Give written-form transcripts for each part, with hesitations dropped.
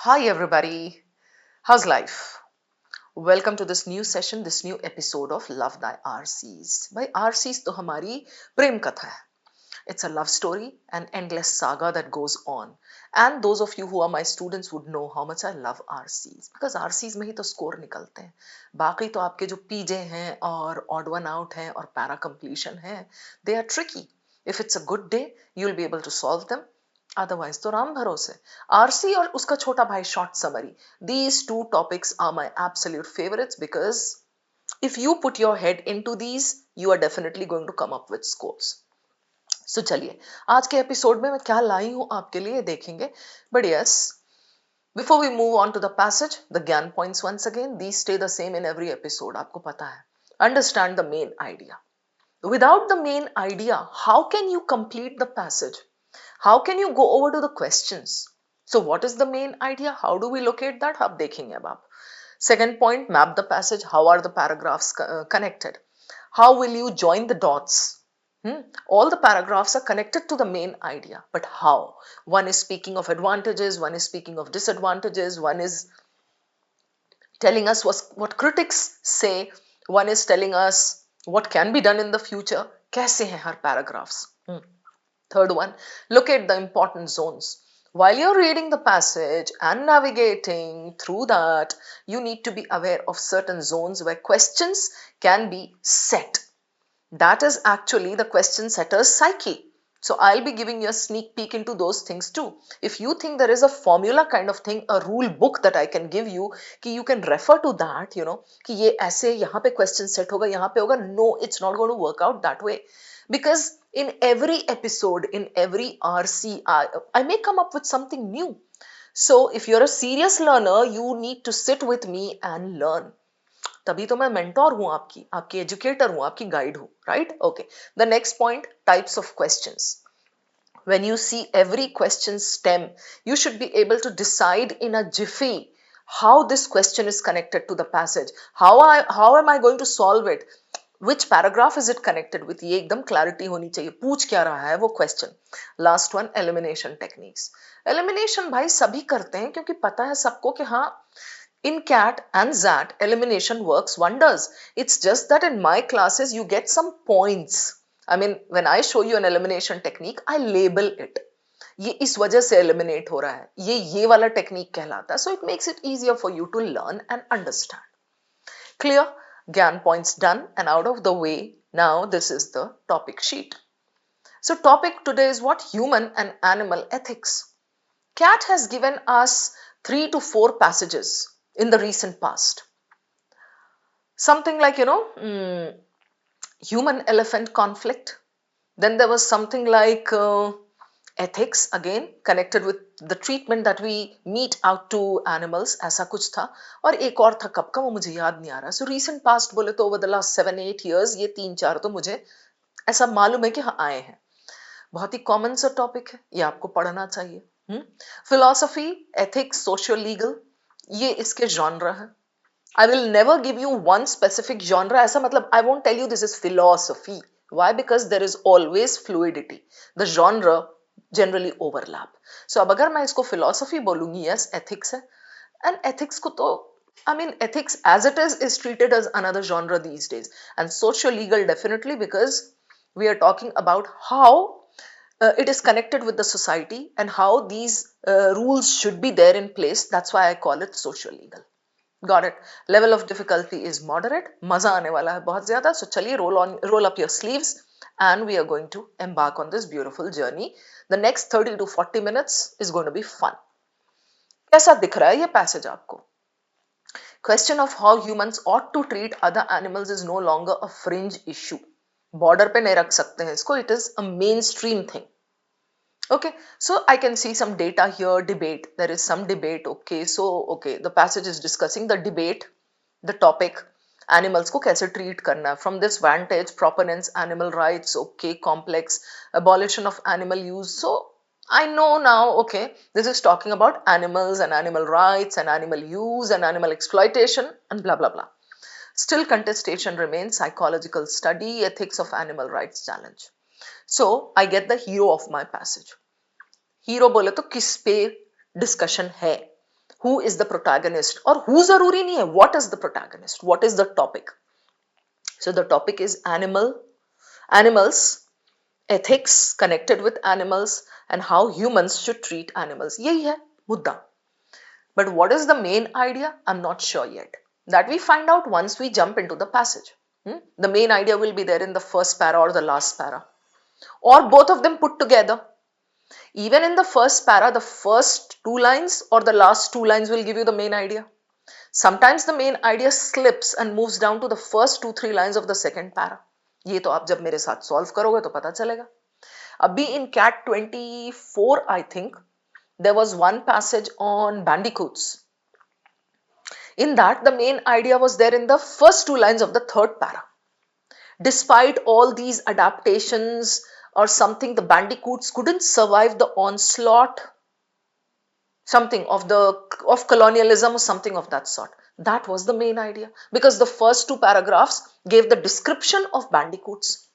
Hi, everybody. How's life? Welcome to this new session, this new episode of Love Thy RCs. By RCs तो हमारी प्रेम कथा है. It's a love story, an endless saga that goes on. And those of you who are my students would know how much I love RCs. Because RCs में ही तो score निकलते हैं. बाकी तो आपके जो PJ हैं और odd one out हैं और para completion हैं, they are tricky. If it's a good day, you'll be able to solve them. Otherwise तो राम भरोसे. आरसी और उसका छोटा भाई short summary, these two topics are my absolute favourites because if you put your head into these, you are definitely going to come up with scores. So चलिए आज के episode में मैं क्या लाई हूं आपके लिए देखेंगे. But yes, before we move on to the passage, the ज्ञान points once again, these stay the same in every episode. आपको पता है. Understand the main idea. Without the main idea, how can you complete the passage? How can you go over to the questions? So what is the main idea? How do we locate that? आप देखेंगे अब आप. Second point, map the passage. How are the paragraphs connected? How will you join the dots? All the paragraphs are connected to the main idea, but how? One is speaking of advantages, one is speaking of disadvantages, one is telling us what critics say, one is telling us what can be done in the future. कैसे हैं हर paragraphs? Third one, locate the important zones. While you're reading the passage and navigating through that, you need to be aware of certain zones where questions can be set. That is actually the question setter's psyche. So I'll be giving you a sneak peek into those things too. If you think there is a formula kind of thing, a rule book that I can give you, कि you can refer to that, कि ये ऐसे यहाँ पे question set होगा, यहाँ पे होगा. No, it's not going to work out that way. Because in every episode, in every RC, I may come up with something new. So if you're a serious learner, you need to sit with me and learn. तभी तो मैं mentor हूं, आपकी educator हूं, आपकी guide हूं, right? Okay. The next point, types of questions. When you see every question stem, you should be able to decide in a jiffy how this question is connected to the passage. How am I going to solve it? Which paragraph is it connected with? ये एकदम clarity होनी चाहिए. पूछ क्या रहा है वो question. Last one, elimination techniques. Elimination भाई सभी करते हैं क्योंकि पता है सबको कि हाँ, in CAT and ZAT, elimination works wonders. It's just that in my classes, you get some points. I mean, when I show you an elimination technique, I label it. ये इस वजह से eliminate हो रहा है. ये वाला technique कहलाता है. So it makes it easier for you to learn and understand. Clear? Gyan points done and out of the way. Now this is the topic sheet. So topic today is what? Human and animal ethics. CAT has given us 3 to 4 passages in the recent past. Something like, human elephant conflict. Then there was something like ethics, again connected with the treatment that we mete out to animals. ऐसा कुछ था. और एक और था, कब का वो मुझे याद नहीं आ रहा. So recent past बोले तो over the last 7-8 years ये 3-4 तो मुझे ऐसा मालूम है कि हाँ आए हैं. बहुत ही कॉमन सा टॉपिक है, ये आपको पढ़ना चाहिए. फिलॉसफी, एथिक्स, सोशियो लीगल, ये इसके जॉनरा है. I will never give you one specific genre. ऐसा मतलब I won't tell you this is philosophy. Why? Because there is always fluidity. The genre generally overlap. So अब अगर मैं इसको philosophy बोलूंगी, yes, ethics है. And ethics को तो, I mean, ethics as it is treated as another genre these days. And socio-legal definitely, because we are talking about how it is connected with the society and how these rules should be there in place. That's why I call it socio-legal. Got it? Level of difficulty is moderate. मजा आने वाला है बहुत ज्यादा. So चलिए roll up your sleeves and we are going to embark on this beautiful journey. The next 30 to 40 minutes is going to be fun. कैसा दिख रहा है ये passage आपको? Question of how humans ought to treat other animals is no longer a fringe issue. Border पे नहीं रख सकते हैं इसको. It is a mainstream thing. Okay, so I can see some data here, debate. There is some debate. Okay, so the passage is discussing the debate, the topic, animals को कैसे treat करना है. From this vantage, proponents, animal rights, okay, complex, abolition of animal use. So I know now, okay, this is talking about animals and animal rights and animal use and animal exploitation and blah, blah, blah. Still contestation remains, psychological study, ethics of animal rights challenge. So I get the hero of my passage. Hero बोले तो किस पे discussion है. who is the protagonist, or who zaruri nahi hai, what is the protagonist, what is the topic. So the topic is animals, ethics connected with animals, and how humans should treat animals. Yahi hai mudda. But what is the main idea? I'm not sure yet. That we find out once we jump into the passage. The main idea will be there in the first para or the last para, or both of them put together. Even in the first para, the first two lines or the last two lines will give you the main idea. Sometimes the main idea slips and moves down to the first 2-3 lines of the second para. ये तो आप जब मेरे साथ solve करोगे तो पता चलेगा. अभी in CAT 24, I think, there was one passage on bandicoots. In that, the main idea was there in the first two lines of the third para. Despite all these adaptations or something, the bandicoots couldn't survive the onslaught, something of colonialism or something of that sort. That was the main idea, because the first two paragraphs gave the description of bandicoots.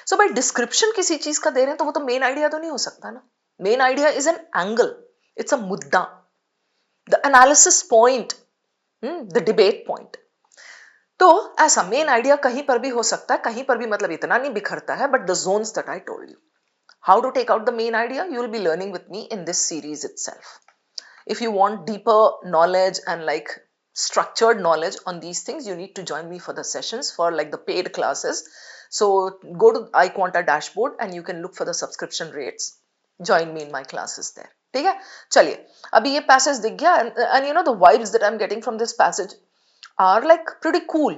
So by description किसी चीज का दे रहे हैं तो वो तो main idea तो नहीं हो सकता ना. Main idea is an angle, it's a मुद्दा, the analysis point, the debate point. तो ऐसा मेन आइडिया कहीं पर भी हो सकता है, कहीं पर भी मतलब इतना नहीं बिखरता है, but the zones that I told you. How to take out the main idea, you will be learning with me in this series itself. If you want deeper knowledge and like structured knowledge on these things, you need to join me for the sessions, for like the paid classes. So go to iQuanta dashboard and you can look for the subscription rates. Join me in my classes there. ठीक है, चलिए अभी ये passage दिख गया, and you know the vibes that I'm getting from this passage are like pretty cool.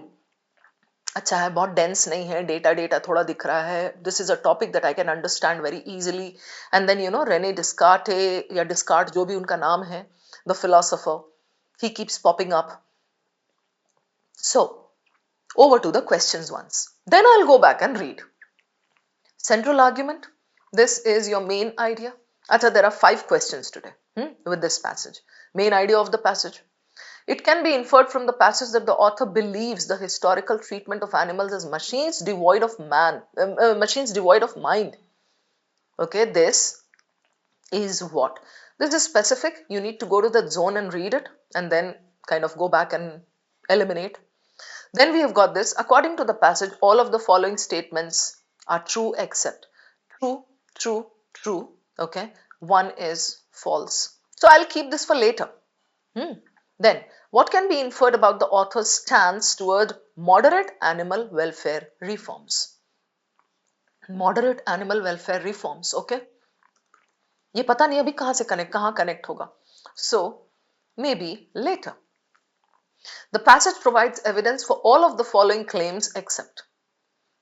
अच्छा है, बहुत dense नहीं है, डेटा थोड़ा दिख रहा है. This is a topic that I can understand very easily. And then you know René Descartes या Descartes जो भी उनका नाम है, the philosopher, he keeps popping up. So over to the questions once. Then I'll go back and read. Central argument. This is your main idea. अच्छा, there are 5 questions today with this passage. Main idea of the passage. It can be inferred from the passage that the author believes the historical treatment of animals as machines devoid of machines devoid of mind. Okay, this is what? This is specific. You need to go to the zone and read it and then kind of go back and eliminate. Then we have got this. According to the passage, all of the following statements are true except true, true, true. Okay, one is false. So I'll keep this for later. Then, what can be inferred about the author's stance toward moderate animal welfare reforms? Moderate animal welfare reforms, okay? ये पता नहीं अभी कहाँ connect होगा. So, maybe later. The passage provides evidence for all of the following claims except.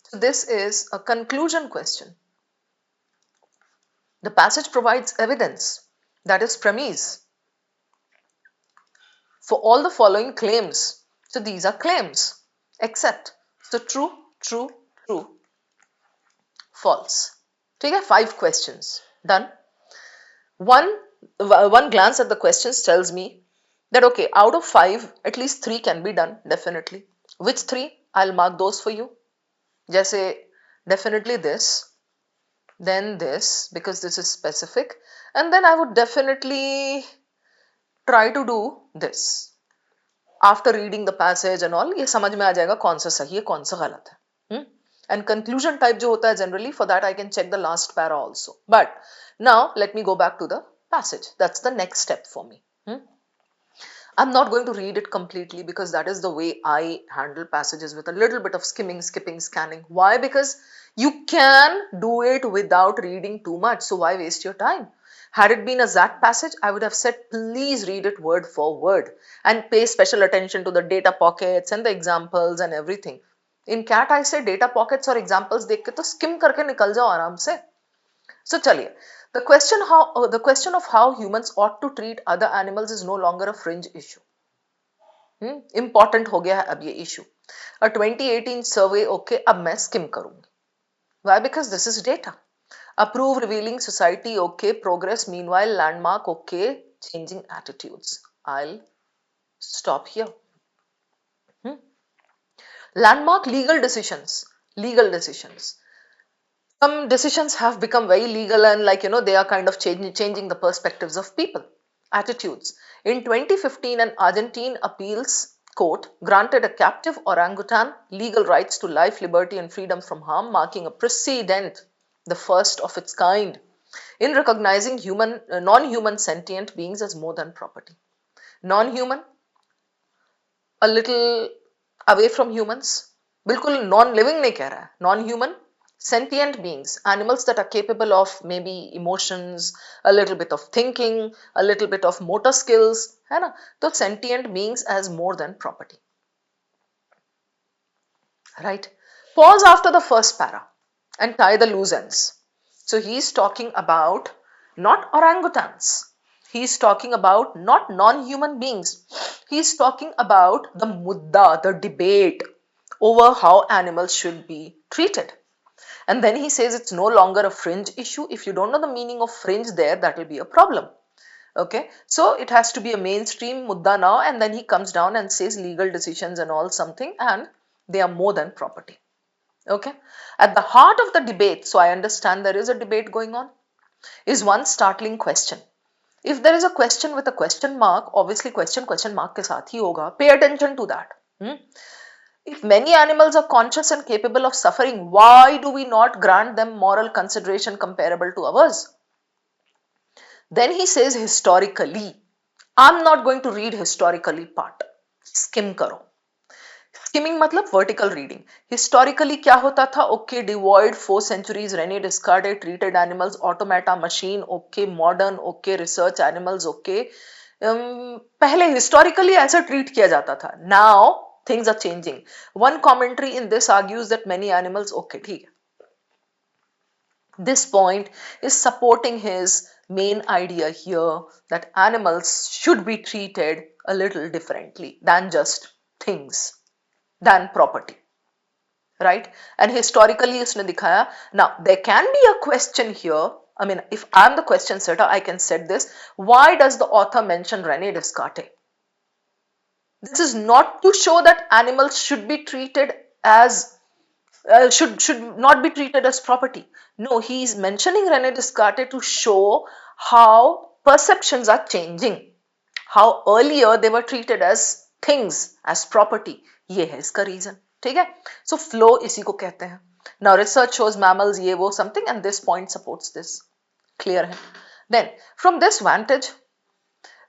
So this is a conclusion question. The passage provides evidence, that is premise, for all the following claims. So these are claims, except. So true, true, true, false. Okay, 5 questions. Done. One glance at the questions tells me that okay, out of 5, at least 3 can be done, definitely. Which 3? I'll mark those for you. Jaise, definitely this, then this, because this is specific, and then I would definitely try to do this. After reading the passage and all, ये समझ में आ जाएगा कौन सा सही है, कौन सा गलत है. And conclusion type जो होता है generally, for that I can check the last para also. But now let me go back to the passage. That's the next step for me. I'm not going to read it completely because that is the way I handle passages, with a little bit of skimming, skipping, scanning. Why? Because you can do it without reading too much. So why waste your time? Had it been a ZAT passage, I would have said, please read it word for word and pay special attention to the data pockets and the examples and everything. In CAT, I say data pockets or examples देख के तो skim करके निकल जाओ आराम से. So चलिए, the question of how humans ought to treat other animals is no longer a fringe issue. Important हो गया है अब ये issue. A 2018 survey, okay, अब मैं skim करूँगी. Why? Because this is data. Approve, revealing society, okay. Progress, meanwhile, landmark, okay. Changing attitudes. I'll stop here. Landmark, legal decisions. Legal decisions. Some decisions have become very legal and like, you know, they are kind of changing the perspectives of people. attitudes. In 2015, an Argentine appeals court granted a captive orangutan legal rights to life, liberty, and freedom from harm, marking a precedent, the first of its kind, in recognizing non-human sentient beings as more than property. Non-human, a little away from humans, बिल्कुल non living नहीं कह रहा है, non human sentient beings, animals that are capable of maybe emotions, a little bit of thinking, a little bit of motor skills, है ना? तो sentient beings as more than property, right? Pause after the first para and tie the loose ends. So he's talking about not orangutans. He's talking about not non-human beings. He's talking about the mudda, the debate over how animals should be treated. And then he says it's no longer a fringe issue. If you don't know the meaning of fringe there, that will be a problem. Okay, so it has to be a mainstream mudda now, and then he comes down and says legal decisions and all something, and they are more than property. Okay, at the heart of the debate, so I understand there is a debate going on, is one startling question. If there is a question with a question mark, obviously question mark के साथ ही होगा. Pay attention to that. If many animals are conscious and capable of suffering, why do we not grant them moral consideration comparable to ours? Then he says historically. I'm not going to read historically part. Skim karo. Skimming मतलब vertical reading. Historically क्या होता था? Okay, devoid 4 centuries, René Descartes treated animals, automata, machine, okay, modern, okay, research animals, okay. पहले historically ऐसा treat किया जाता था. Now things are changing. One commentary in this argues that many animals, okay, ठीक है. This point is supporting his main idea here that animals should be treated a little differently than just things, than property, right? And historically उसने दिखाया. Now there can be a question here. I mean, if I'm the question setter, I can set this. Why does the author mention René Descartes? This is not to show that animals should be treated as should not be treated as property. No, he is mentioning René Descartes to show how perceptions are changing. How earlier they were treated as things, as property. ये है इसका reason. ठीक है? So flow इसी को कहते हैं. Now research shows mammals ये वो something, and this point supports this. Clear है? Then from this vantage,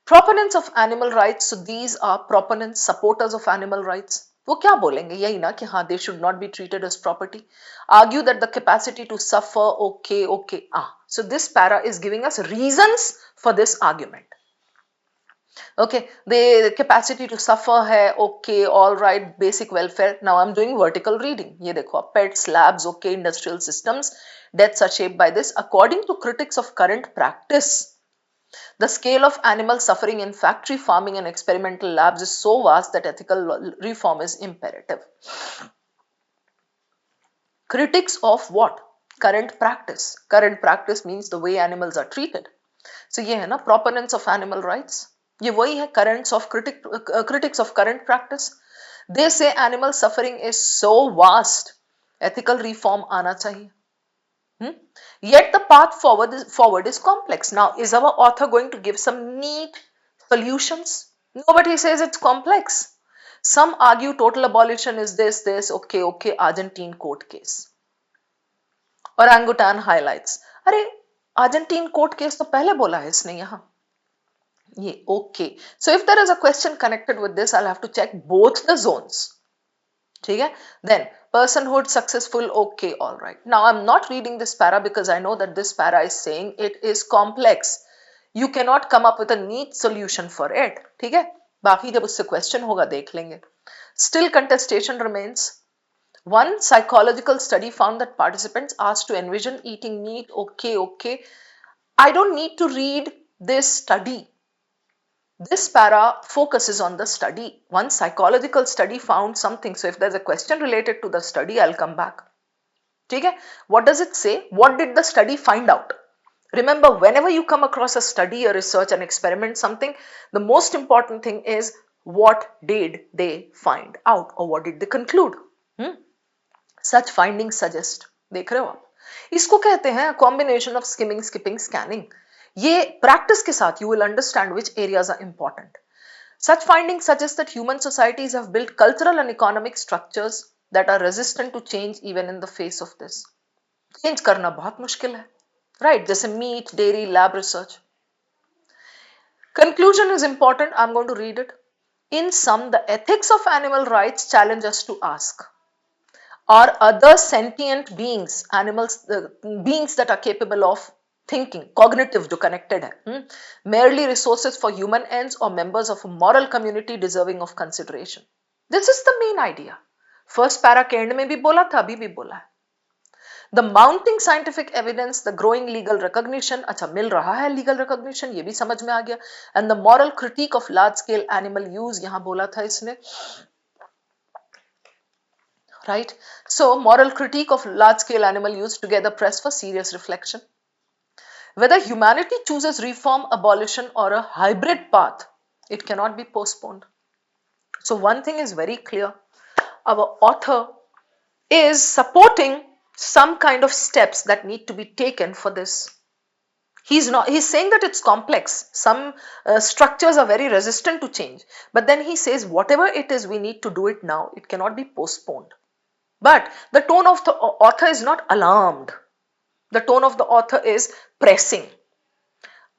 proponents of animal rights, so these are proponents, supporters of animal rights. वो क्या बोलेंगे? यही ना कि हाँ, they should not be treated as property. Argue that the capacity to suffer, okay. So this para is giving us reasons for this argument. Okay, the capacity to suffer hai, okay, all right, basic welfare. Now I'm doing vertical reading. ये देखो, pets, labs, okay, industrial systems, deaths are shaped by this. According to critics of current practice, the scale of animal suffering in factory farming and experimental labs is so vast that ethical reform is imperative. Critics of what? Current practice. Current practice means the way animals are treated. So ये है ना, proponents of animal rights. ये वही है, critics of current practice. They say animal suffering is so vast, ethical reform आना चाहिए. Yet the path forward is complex. Now, is our author going to give some neat solutions? No, but he says it's complex. Some argue total abolition is this, okay, Argentine court case. Orangutan highlights. अरे Argentine court case तो पहले बोला है इसने यहाँ. ये okay. So if there is a question connected with this, I'll have to check both the zones. ठीक है? Then personhood, successful, okay, all right. Now I'm not reading this para because I know that this para is saying it is complex. You cannot come up with a neat solution for it. ठीक है? बाकी जब उससे question होगा देख लेंगे. Still contestation remains. One psychological study found that participants asked to envision eating meat, okay. I don't need to read this study. This para focuses on the study. One psychological study found something. So if there's a question related to the study, I'll come back. Okay? What does it say? What did the study find out? Remember, whenever you come across a study, a research, an experiment, something, the most important thing is what did they find out or what did they conclude? Such findings suggest. देख रहे हो आप? इसको कहते हैं combination of skimming, skipping, scanning. ये practice के साथ you will understand which areas are important. Such findings suggest that human societies have built cultural and economic structures that are resistant to change even in the face of this. Change करना बहुत मुश्किल है, right? जैसे meat, dairy, lab research. Conclusion is important. I'm going to read it. In sum, the ethics of animal rights challenge us to ask: are other sentient beings, animals, beings that are capable of thinking, cognitive, जो connected है, merely resources for human ends or members of a moral community deserving of consideration? This is the main idea. First para के end में भी बोला था, अभी भी बोला है. The mounting scientific evidence, the growing legal recognition, अच्छा मिल रहा है legal recognition, ये भी समझ में आ गया, and the moral critique of large scale animal use, यहाँ बोला था इसने, right? So moral critique of large scale animal use together press for serious reflection. Whether humanity chooses reform, abolition or a hybrid path, it cannot be postponed. So one thing is very clear, our author is supporting some kind of steps that need to be taken for this. He's saying that it's complex. Some structures are very resistant to change. But then he says whatever it is, we need to do it now. It cannot be postponed. But the tone of the author is not alarmed. The tone of the author is pressing,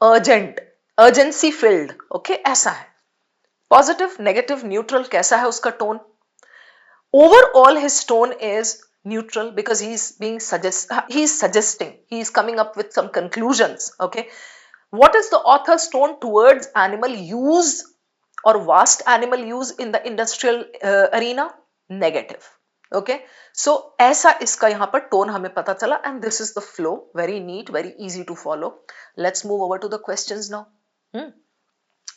urgent, urgency filled. Okay, ऐसा है. Positive, negative, neutral, कैसा है उसका tone? Overall, his tone is neutral because he's suggesting, he's coming up with some conclusions. Okay, what is the author's tone towards animal use or vast animal use in the industrial arena? Negative. Okay, so ऐसा इसका यहाँ पर tone हमें पता चला, and this is the flow, very neat, very easy to follow. Let's move over to the questions now.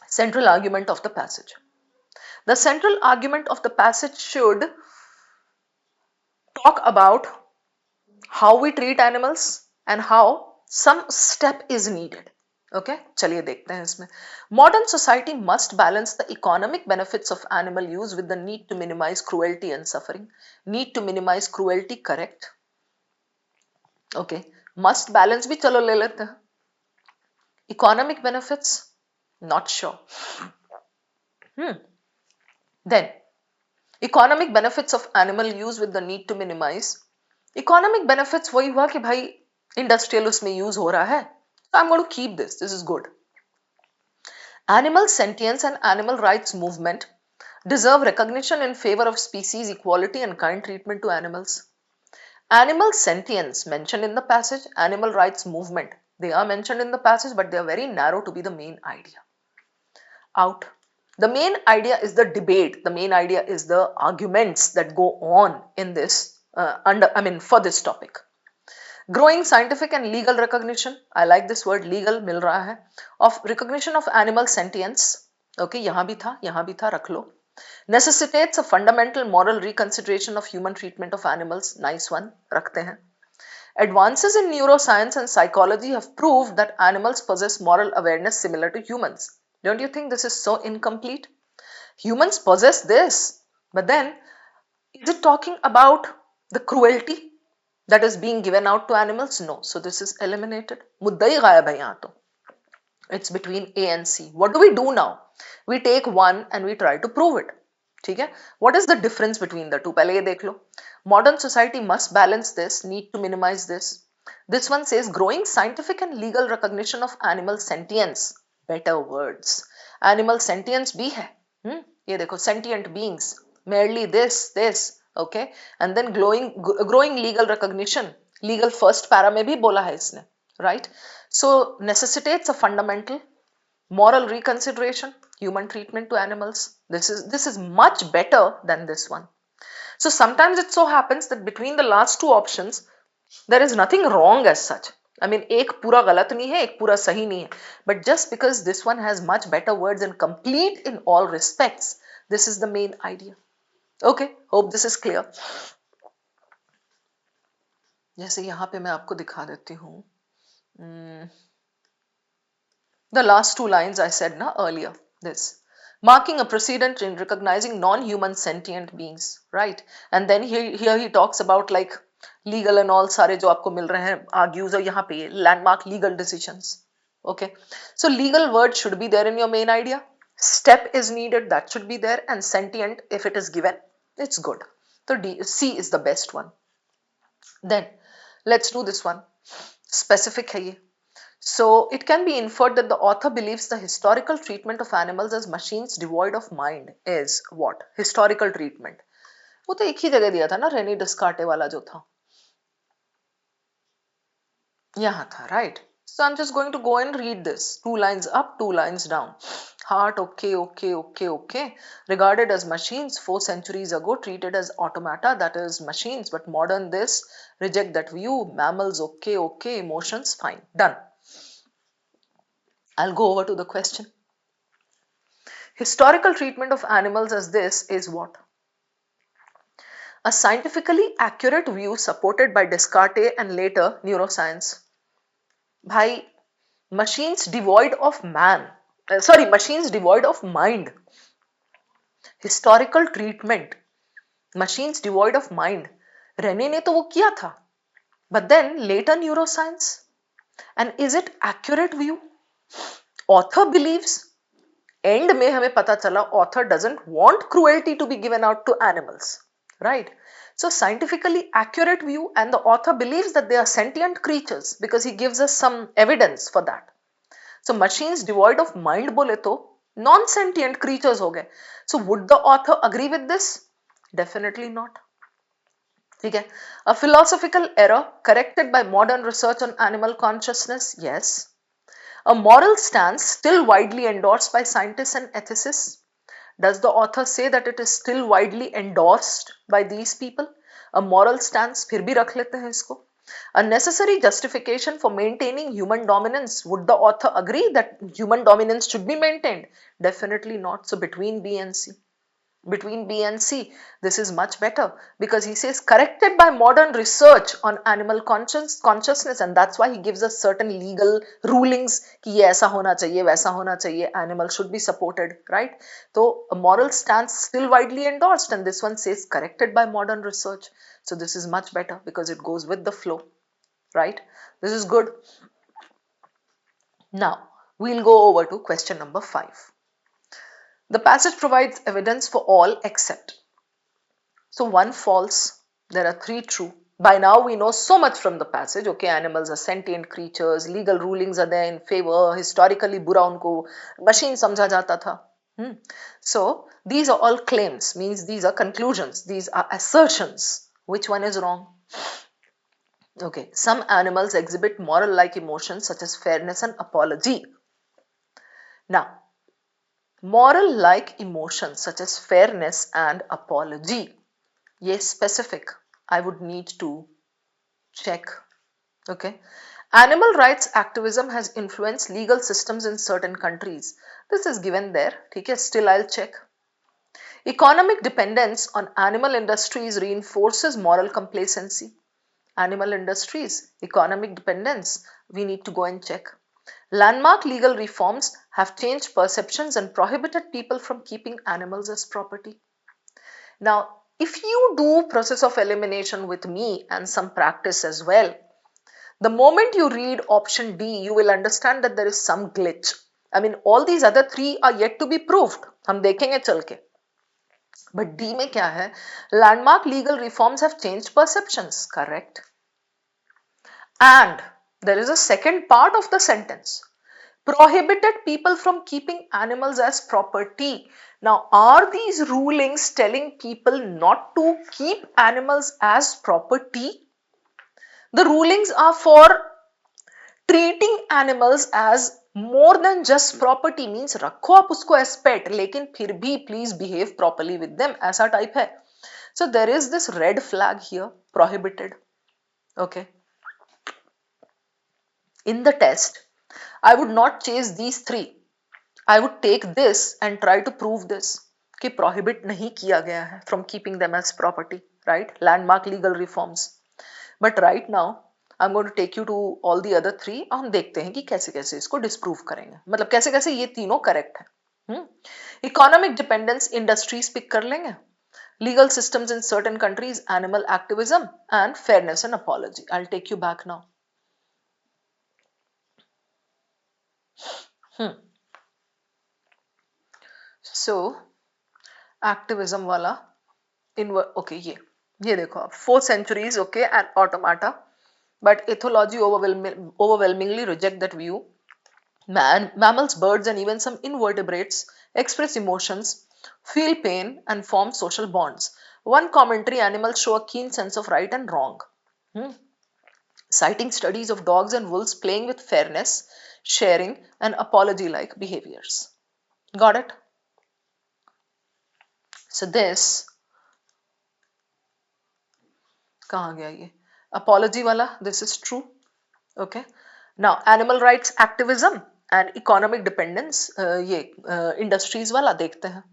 Central argument of the passage. The central argument of the passage should talk about how we treat animals and how some step is needed. Okay, चलिए देखते हैं इसमें. Modern society must balance the economic benefits of animal use with the need to minimize cruelty and suffering. Need to minimize cruelty, correct? Okay, must balance भी चलो ले लेते हैं. Economic benefits, not sure. Then economic benefits of animal use with the need to minimize. Economic benefits वही हुआ कि भाई industrial उसमें use हो रहा है. So I'm going to keep this. This is good. Animal sentience and animal rights movement deserve recognition in favor of species equality and kind treatment to animals. Animal sentience mentioned in the passage, animal rights movement, they are mentioned in the passage, but they are very narrow to be the main idea. Out. The main idea is the debate. The main idea is the arguments that go on in this, for this topic. Growing scientific and legal recognition, I like this word legal, मिल रहा है, of recognition of animal sentience. Okay, यहाँ भी था, रख लो. Necessitates a fundamental moral reconsideration of human treatment of animals. Nice one, रखते हैं. Advances in neuroscience and psychology have proved that animals possess moral awareness similar to humans. Don't you think this is so incomplete? Humans possess this, but then is it talking about the cruelty that is being given out to animals? No. So this is eliminated. मुद्दा ही गायब है यहाँ तो. It's between A and C. What do we do now? We take one and we try to prove it. ठीक है? What is the difference between the two? पहले ये देख लो. Modern society must balance this, need to minimize this. This one says growing scientific and legal recognition of animal sentience. Better words. Animal sentience भी है. ये देखो, sentient beings. Merely this. Okay, and then growing legal recognition. Legal first para में भी बोला है इसने, right? So necessitates a fundamental moral reconsideration, human treatment to animals. This is much better than this one. So sometimes it so happens that between the last two options there is nothing wrong as such. I mean, एक पूरा गलत नहीं है, एक पूरा सही नहीं है. But just because this one has much better words and complete in all respects, this is the main idea. Okay, hope this is clear. जैसे यहाँ पे मैं आपको दिखा देती हूँ. The last two lines I said earlier, this. Marking a precedent in recognizing non-human sentient beings, right? And then here he talks about like legal and all सारे जो आपको मिल रहे हैं argues और यहाँ पे landmark legal decisions. Okay, so legal word should be there in your main idea. Step is needed, that should be there, and sentient, if it is given, it's good. So C is the best one. Then let's do this one. Specific hai ye. So it can be inferred that the author believes the historical treatment of animals as machines devoid of mind is what? Historical treatment. वो तो एक ही जगह दिया था ना, रेनी डिस्कार्टे वाला जो था, यहाँ था, right? So I'm just going to go and read this. 2 lines up, 2 lines down. Heart, okay, okay, okay, okay. Regarded as machines 4 centuries ago, treated as automata, that is machines, but modern this, reject that view. Mammals, okay, okay. Emotions, fine. Done. I'll go over to the question. Historical treatment of animals as this is what? A scientifically accurate view supported by Descartes and later neuroscience. Bhai, machines devoid of machines devoid of mind. Historical treatment, machines devoid of mind. Rene ने तो वो किया था, but then later neuroscience. And is it accurate view? Author believes, end में हमें पता चला author doesn't want cruelty to be given out to animals, right? So scientifically accurate view, and the author believes that they are sentient creatures because he gives us some evidence for that. So machines devoid of mind बोले तो non-sentient creatures हो गए. So would the author agree with this? Definitely not. ठीक है. A philosophical error corrected by modern research on animal consciousness? Yes. A moral stance still widely endorsed by scientists and ethicists? Does the author say that it is still widely endorsed by these people? A moral stance, फिर भी रख लेते हैं इसको. A necessary justification for maintaining human dominance. Would the author agree that human dominance should be maintained? Definitely not. So between B and C. Between B and C, this is much better because he says corrected by modern research on animal consciousness, and that's why he gives us certain legal rulings कि ये ऐसा होना चाहिए, वैसा होना चाहिए, animal should be supported, right? So a moral stance still widely endorsed, and this one says corrected by modern research. So this is much better because it goes with the flow, right? This is good. Now we'll go over to question number 5. The passage provides evidence for all except. So 1 false, there are 3 true. By now we know so much from the passage. Okay, animals are sentient creatures, legal rulings are there in favor, historically बुरा उनको machine समझा जाता था. So these are all claims, means these are conclusions, these are assertions. Which one is wrong? Okay, some animals exhibit moral like emotions such as fairness and apology. Now, moral like emotions such as fairness and apology. Yes, specific. I would need to check. Okay. Animal rights activism has influenced legal systems in certain countries. This is given there. Okay, still I'll check. Economic dependence on animal industries reinforces moral complacency. Animal industries, economic dependence, we need to go and check. Landmark legal reforms have changed perceptions and prohibited people from keeping animals as property. Now, if you do process of elimination with me and some practice as well, the moment you read option D, you will understand that there is some glitch. I mean, all these other 3 are yet to be proved. हम देखेंगे चल के. But D में क्या है? Landmark legal reforms have changed perceptions, correct? And there is a second part of the sentence. Prohibited people from keeping animals as property. Now, are these rulings telling people not to keep animals as property? The rulings are for treating animals as more than just property, means रखो आप उसको as pet, लेकिन फिर भी please behave properly with them, ऐसा type है. So there is this red flag here, prohibited. Okay. In the test, I would not chase these 3. I would take this and try to prove this कि prohibit नहीं किया गया है from keeping them as property, right? Landmark legal reforms. But right now I'm going to take you to all the other 3. हम देखते हैं कि कैसे कैसे इसको disprove करेंगे, मतलब कैसे कैसे ये तीनों correct है. Economic dependence, industries pick कर लेंगे. Legal systems in certain countries, animal activism, and fairness and apology. I'll take you back now. So activism वाला ओके ये देखो आप 4 centuries okay and automata, but ethology overwhelmingly reject that view. Mammals, birds, and even some invertebrates express emotions, feel pain, and form social bonds. One commentary, animals show a keen sense of right and wrong, citing studies of dogs and wolves playing with fairness, sharing, and apology like behaviors. Got it? So, this कहाँ गया ये apology वाला, this is true. Okay, now animal rights activism and economic dependence, ये industries वाला देखते हैं.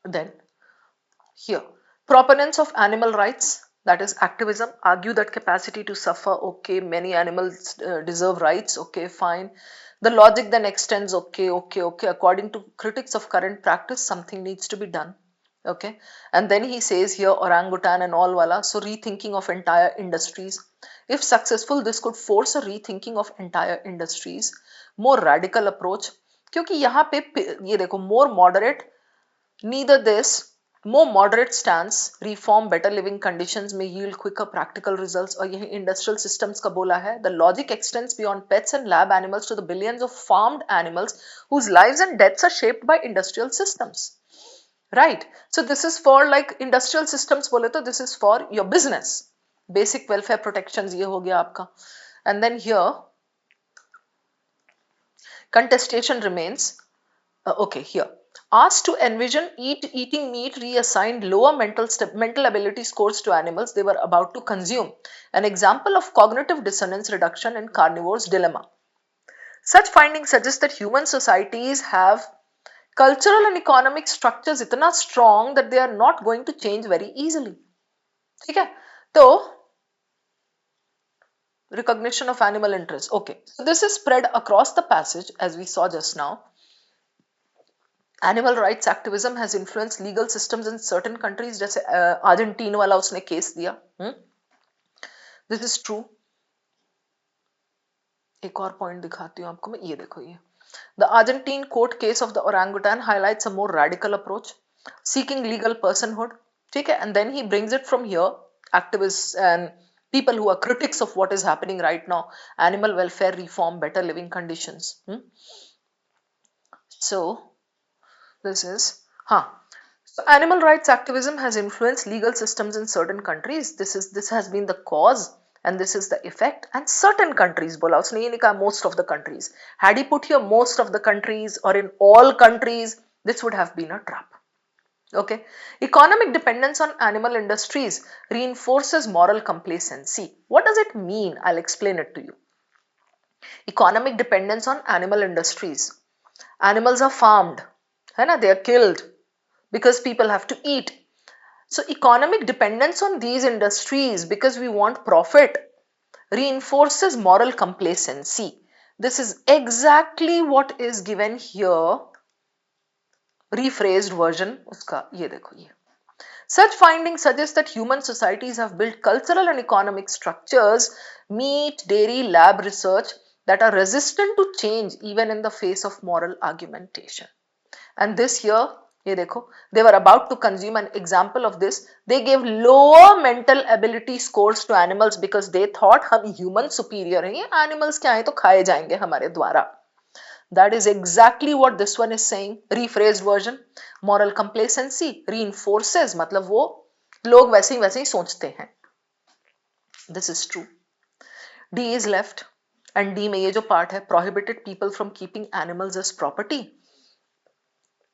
Then here, proponents of animal rights, that is activism, argue that capacity to suffer, okay, many animals deserve rights, okay, fine. The logic then extends, okay, according to critics of current practice, something needs to be done. Okay, and then he says here orangutan and all wala, so rethinking of entire industries. If successful, this could force a rethinking of entire industries, more radical approach. क्योंकि यहाँ पे ये देखो more moderate, neither this, more moderate stance, reform better living conditions may yield quicker practical results. और यही industrial systems का बोला है, the logic extends beyond pets and lab animals to the billions of farmed animals whose lives and deaths are shaped by industrial systems. Right, so this is for like industrial systems बोले तो this is for your business, basic welfare protections ये हो गया आपका. And then here contestation remains. Okay, here asked to envision eating meat reassigned lower mental ability scores to animals they were about to consume, an example of cognitive dissonance reduction in carnivore's dilemma. Such findings suggest that human societies have cultural and economic structures इतना strong that they are not going to change very easily. ठीक है, तो recognition of animal interest. Okay, so this is spread across the passage as we saw just now. Animal rights activism has influenced legal systems in certain countries, जैसे Argentina वाला उसने case दिया. This is true. एक और point दिखाती हूँ आपको मैं, ये देखो ये. The Argentine court case of the orangutan highlights a more radical approach, seeking legal personhood. ठीक है, and then he brings it from here, activists and people who are critics of what is happening right now, animal welfare reform, better living conditions. So this is, so animal rights activism has influenced legal systems in certain countries. This has been the cause and this is the effect. And certain countries, bola usne ye nahi kaha most of the countries. Had he put here most of the countries or in all countries, this would have been a trap. Okay, economic dependence on animal industries reinforces moral complacency. What does it mean? I'll explain it to you. Economic dependence on animal industries. Animals are farmed, hai na? They are killed because people have to eat. So economic dependence on these industries because we want profit reinforces moral complacency. This is exactly what is given here. Rephrased version uska ye dekho ye. Such findings suggest that human societies have built cultural and economic structures, meat, dairy, lab research that are resistant to change even in the face of moral argumentation. And this here, ye dekho, they were about to consume. An example of this, they gave lower mental ability scores to animals because they thought hum human superior hain, ye animals kya hai to khaye jayenge hamare dwara. That is exactly what this one is saying. Rephrased version, moral complacency reinforces, मतलब वो लोग वैसे ही सोचते हैं. This is true. D is left and D में ये जो part है, prohibited people from keeping animals as property.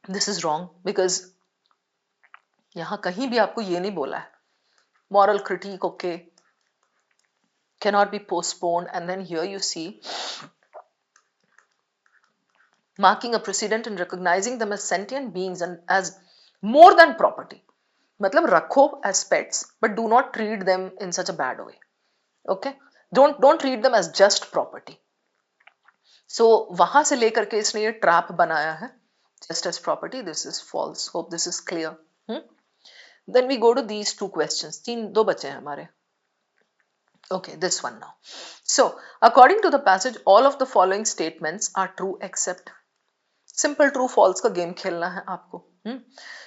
This is wrong because यहाँ कहीं भी आपको ये नहीं बोला है. Moral critique, okay, cannot be postponed. And then here you see marking a precedent in recognizing them as sentient beings and as more than property. मतलब रखो as pets, but do not treat them in such a bad way. Okay, don't treat them as just property. So वहां से लेकर के इसने ये trap बनाया है, just as property. This is false. Hope this is clear. Then we go to these two questions. दो बचे हैं हमारे. Okay, this one now. So, according to the passage, all of the following statements are true except. Simple true false का game खेलना है आपको.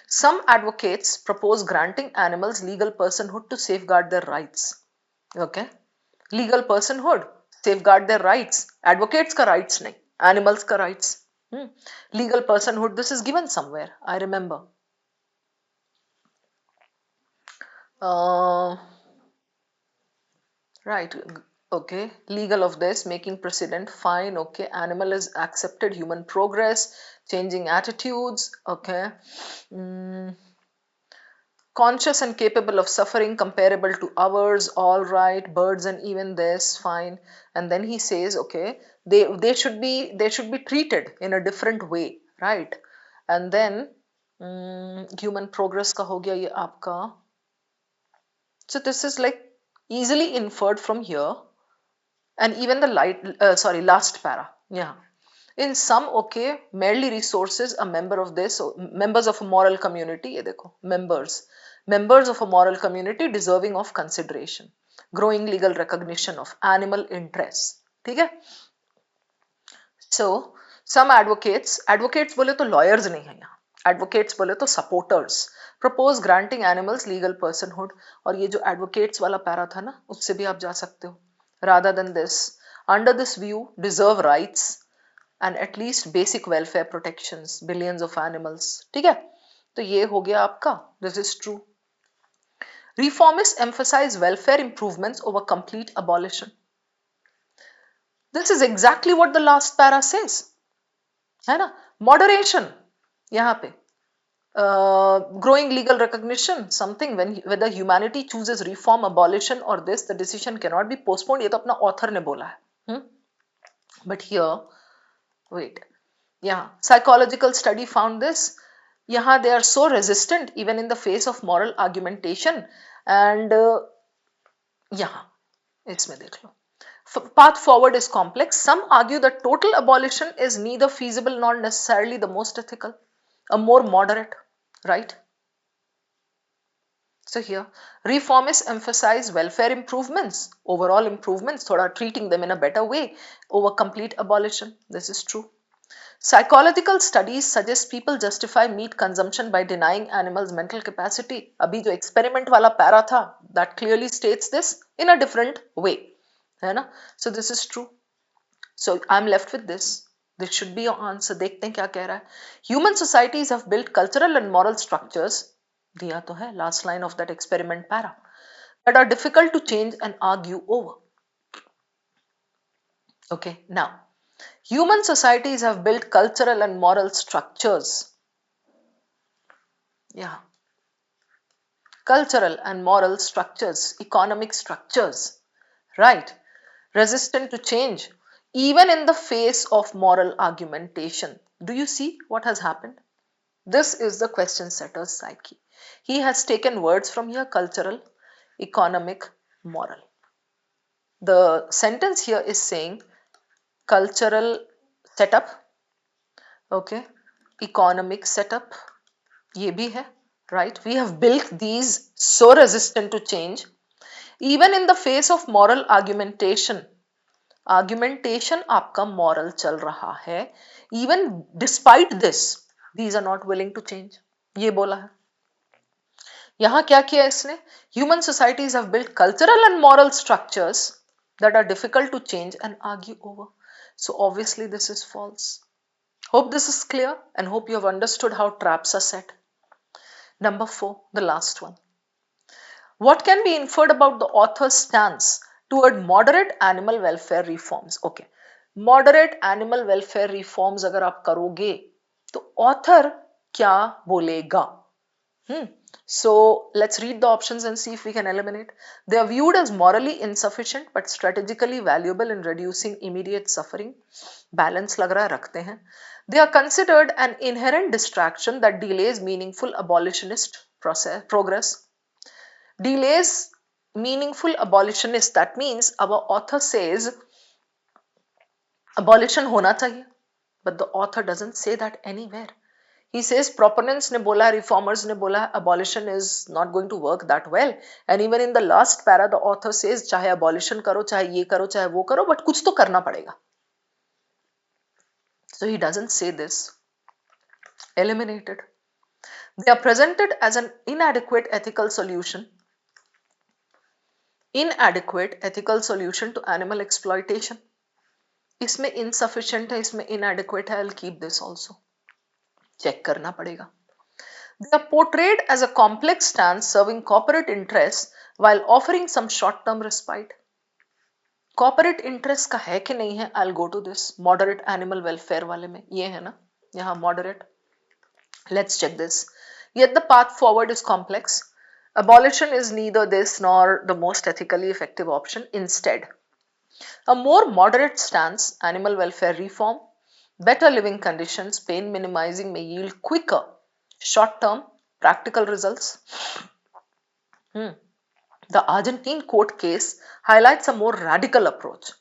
Some advocates propose granting animals legal personhood to safeguard their rights. Okay, legal personhood, safeguard their rights. Advocates का rights नहीं, animals का rights. Legal personhood, this is given somewhere, I remember. Right. Okay. Legal of this, making precedent, fine. Okay. Animal is accepted, human progress, changing attitudes. Okay. Conscious and capable of suffering, comparable to ours. All right. Birds and even this, fine. And then he says, okay, they should be treated in a different way, right? And then human progress का हो गया ये आपका. So this is like easily inferred from here. And even the last para, yeah, in some, okay, merely resources a member of this, so members of a moral community, ye dekho, members of a moral community deserving of consideration, growing legal recognition of animal interests, theek hai. So some advocates bole to lawyers nahi hai yahan, advocates bole to supporters, propose granting animals legal personhood. और ये जो advocates वाला para था ना, उससे भी आप जा सकते हो. Rather than this, under this view, deserve rights and at least basic welfare protections, billions of animals. ठीक है, तो ये हो गया आपका. This is true. Reformists emphasize welfare improvements over complete abolition. This is exactly what the last para says, है ना. Moderation यहाँ पे. Growing legal recognition, something when whether humanity chooses reform, abolition or this, the decision cannot be postponed. ये तो अपना author ने बोला है. But here, wait, yeah, psychological study found this. Yeah, they are so resistant even in the face of moral argumentation. And yeah, इसमें देख लो. Path forward is complex. Some argue that total abolition is neither feasible nor necessarily the most ethical, a more moderate, right? So here, reformists emphasize welfare improvements, overall improvements, thoda treating them in a better way over complete abolition. This is true. Psychological studies suggest people justify meat consumption by denying animals mental capacity. अभी जो experiment वाला para था, that clearly states this in a different way, है ना? So this is true. So I'm left with this. This should be your answer. देखते हैं क्या कह रहा है. Human societies have built cultural and moral structures. दिया तो है last line of that experiment para, that are difficult to change and argue over. Okay, now human societies have built cultural and moral structures. Yeah, cultural and moral structures, economic structures, right? Resistant to change even in the face of moral argumentation. Do you see what has happened? This is the question setter's psyche. He has taken words from here: cultural, economic, moral. The sentence here is saying cultural setup, okay, economic setup, ye bhi hai, right? We have built these so resistant to change even in the face of moral argumentation. Argumentation आपका moral चल रहा है, even despite this these are not willing to change. ये बोला है. यहाँ क्या किया इसने? Human societies have built cultural and moral structures that are difficult to change and argue over. So obviously this is false. Hope this is clear and hope you have understood how traps are set. Number 4, the last one. What can be inferred about the author's stance toward moderate animal welfare reforms? Okay, moderate animal welfare reforms अगर आप करोगे तो author क्या बोलेगा? So let's read the options and see if we can eliminate. They are viewed as morally insufficient but strategically valuable in reducing immediate suffering. Balance लग रहा है, रखते हैं. They are considered an inherent distraction that delays meaningful abolitionist progress. Delays meaningful abolitionist, that means our author says abolition होना चाहिए, but the author doesn't say that anywhere. He says proponents ने बोला, reformers ने बोला, abolition is not going to work that well. And even in the last para, the author says चाहे abolition करो, चाहे ये करो, चाहे वो करो, but कुछ तो करना पड़ेगा. So he doesn't say this. Eliminated. They are presented as an inadequate ethical solution. Inadequate ethical solution to animal exploitation. इसमें insufficient है, इसमें inadequate है. I'll keep this also. Check करना पड़ेगा. They are portrayed as a complex stance serving corporate interests while offering some short-term respite. Corporate interest का है कि नहीं है? I'll go to this. Moderate animal welfare वाले में ये है ना, यहाँ moderate. Let's check this. Yet the path forward is complex. Abolition is neither this nor the most ethically effective option. Instead, a more moderate stance, animal welfare reform, better living conditions, pain minimizing may yield quicker, short-term, practical results. The Argentine court case highlights a more radical approach.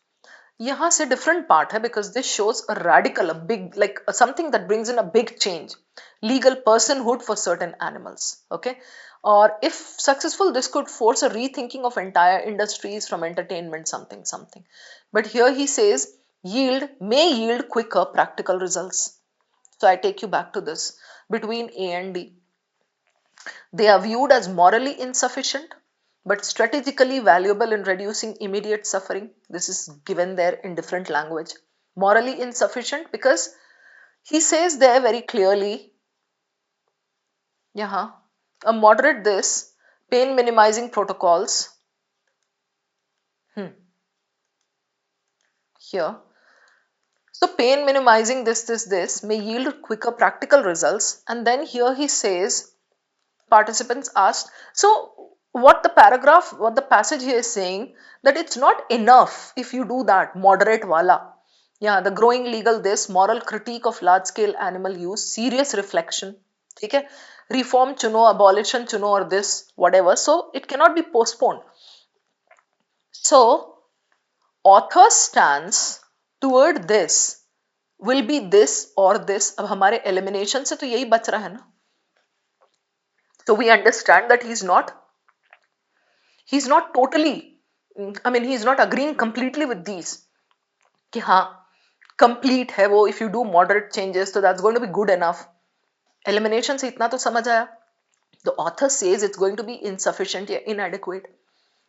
यहाँ से different part है because this shows a radical, a big, like something that brings in a big change, legal personhood for certain animals. Okay, or if successful, this could force a rethinking of entire industries from entertainment, something. But here he says may yield quicker practical results. So I take you back to this between A and D. They are viewed as morally insufficient but strategically valuable in reducing immediate suffering. This is given there in different language. Morally insufficient because he says there very clearly, a moderate this, pain minimizing protocols. Here. So pain minimizing this may yield quicker practical results. And then here he says, participants asked, so what the passage here is saying, that it's not enough if you do that, moderate wala. Yeah, the growing legal this, moral critique of large scale animal use, serious reflection. Okay? Reform chuno, abolition chuno, or this, whatever. So it cannot be postponed. So author's stance toward this will be this or this. अब हमारे elimination से तो यही बच रहा है ना. So we understand that he's not totally, he's not agreeing completely with these. कि हाँ, complete है वो, if you do moderate changes, so that's going to be good enough. Elimination से इतना तो समझ आया. The author says it's going to be insufficient or inadequate.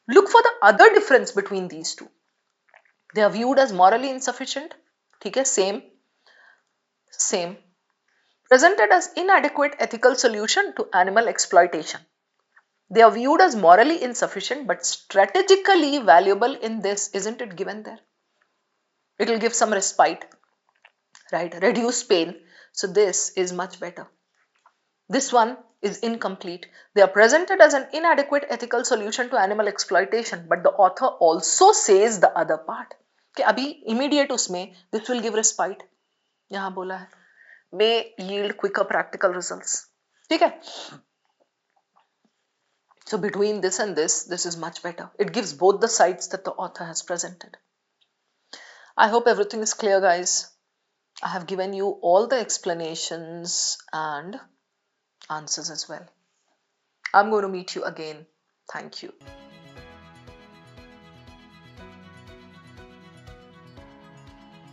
Look for the other difference between these two. They are viewed as morally insufficient. ठीक है, same. Presented as inadequate ethical solution to animal exploitation. They are viewed as morally insufficient but strategically valuable in this. Isn't it given there? It will give some respite, right? Reduce pain. So this is much better. This one is incomplete. They are presented as an inadequate ethical solution to animal exploitation, but the author also says the other part. कि अभी immediate उसमें this will give respite. यहाँ बोला है may yield quicker practical results. ठीक है? So between this and this is much better. It gives both the sides that the author has presented. I hope everything is clear, guys. I have given you all the explanations and answers as well. I'm going to meet you again. Thank you.